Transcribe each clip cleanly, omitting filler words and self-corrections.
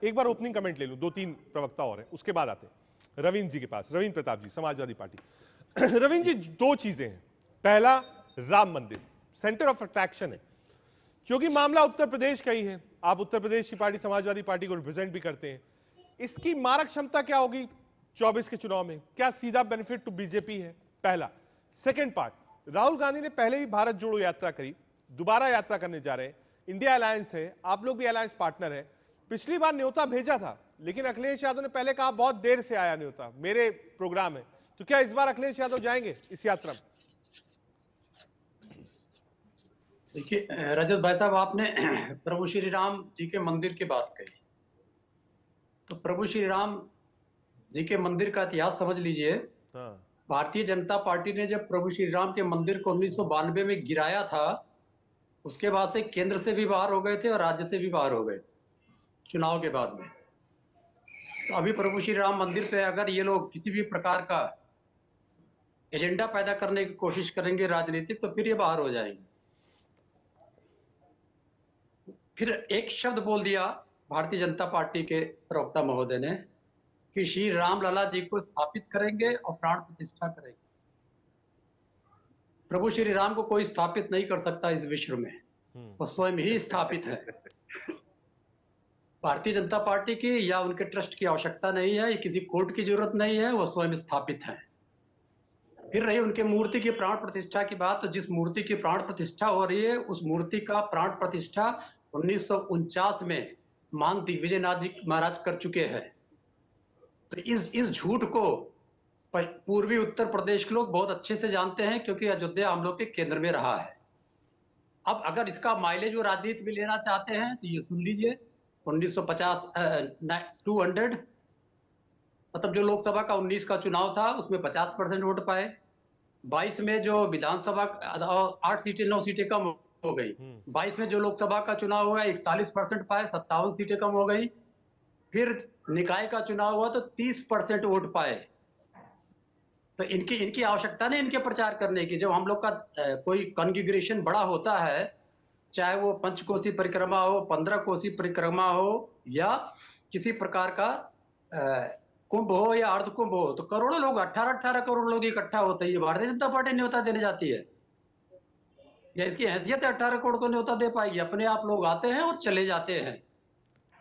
एक बार opening comment ले लूं, दो तीन प्रवक्ता और हैं, उसके बाद आते हैं रविंद्र जी के पास। रविंद्र प्रताप जी, समाजवादी पार्टी। रविंद्र जी, दो चीजें हैं। पहला, राम मंदिर सेंटर ऑफ अट्रैक्शन है, क्योंकि मामला उत्तर प्रदेश का ही है। आप उत्तर प्रदेश की पार्टी समाजवादी पार्टी को रिप्रेजेंट भी करते हैं। इसकी मारक क्षमता क्या होगी 24 के चुनाव में? क्या सीधा बेनिफिट टू बीजेपी है? पहला। सेकेंड पार्ट, राहुल गांधी ने पहले भी भारत जोड़ो यात्रा करी, दोबारा यात्रा करने जा रहे हैं। इंडिया अलायंस है, आप लोग भी अलायंस पार्टनर है। पिछली बार न्योता भेजा था, लेकिन अखिलेश यादव ने पहले कहा बहुत देर से आया न्योता, मेरे प्रोग्राम है। तो क्या इस बार अखिलेश यादव जाएंगे इस यात्रा में? देखिए रजत भाई साहब, आपने प्रभु श्री राम जी के मंदिर की बात कही, तो प्रभु श्री राम जी के मंदिर का इतिहास समझ लीजिए। हाँ। भारतीय जनता पार्टी ने जब प्रभु श्री राम के मंदिर को 1992 में गिराया था, उसके बाद से केंद्र से भी बाहर हो गए थे और राज्य से भी बाहर हो गए चुनाव के बाद में। तो अभी प्रभु श्री राम मंदिर पे अगर ये लोग किसी भी प्रकार का एजेंडा पैदा करने की कोशिश करेंगे राजनीतिक, तो फिर ये बाहर हो जाएंगे। फिर एक शब्द बोल दिया भारतीय जनता पार्टी के प्रवक्ता महोदय ने कि श्री राम लला जी को स्थापित करेंगे और प्राण प्रतिष्ठा करेंगे। प्रभु श्री राम को कोई स्थापित नहीं कर सकता इस विश्व में, वो स्वयं ही स्थापित है। भारतीय जनता पार्टी की या उनके ट्रस्ट की आवश्यकता नहीं है, किसी कोर्ट की जरूरत नहीं है, वो स्वयं स्थापित है। फिर रही उनके मूर्ति की प्राण प्रतिष्ठा की बात, तो जिस मूर्ति की प्राण प्रतिष्ठा हो रही है, उस मूर्ति का प्राण प्रतिष्ठा 1949 में मान दिग्विजयनाथ जी महाराज कर चुके हैं। तो इस झूठ को पूर्वी उत्तर प्रदेश के लोग बहुत अच्छे से जानते हैं, क्योंकि अयोध्या हम लोग के केंद्र में रहा है। अब अगर इसका माइलेज वो राजनीति में लेना चाहते हैं तो ये सुन लीजिए, 1950 200 मतलब जो लोकसभा का 19 का चुनाव था उसमें 50% वोट पाए। 22 में जो विधानसभा 8 सीटें 9 सीटें कम हो गई। 22 में जो लोकसभा का चुनाव हुआ 41% पाए, 57 सीटें कम हो गई। फिर निकाय का चुनाव हुआ तो 30% वोट पाए। तो इनकी आवश्यकता नहीं इनके प्रचार करने की। जब हम लोग का कोई कॉन्फ़िगरेशन बड़ा होता है, चाहे वो पंचकोसी परिक्रमा हो, 15 कोसी परिक्रमा हो, या किसी प्रकार का कुंभ हो या अर्ध कुंभ हो, तो करोड़ों लोग 18 करोड़ लोग इकट्ठा होते हैं। भारतीय जनता पार्टी न्योता देने जाती है या इसकी हैसियत 18 करोड़ को न्योता दे पाएगी? अपने आप लोग आते हैं और चले जाते हैं।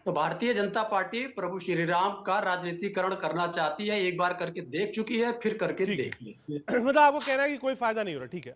तो भारतीय जनता पार्टी प्रभु श्री राम का राजनीतिकरण करना चाहती है, एक बार करके देख चुकी है, फिर करके देख ली। मतलब आपको कहना है कि कोई फायदा नहीं हो रहा, ठीक है।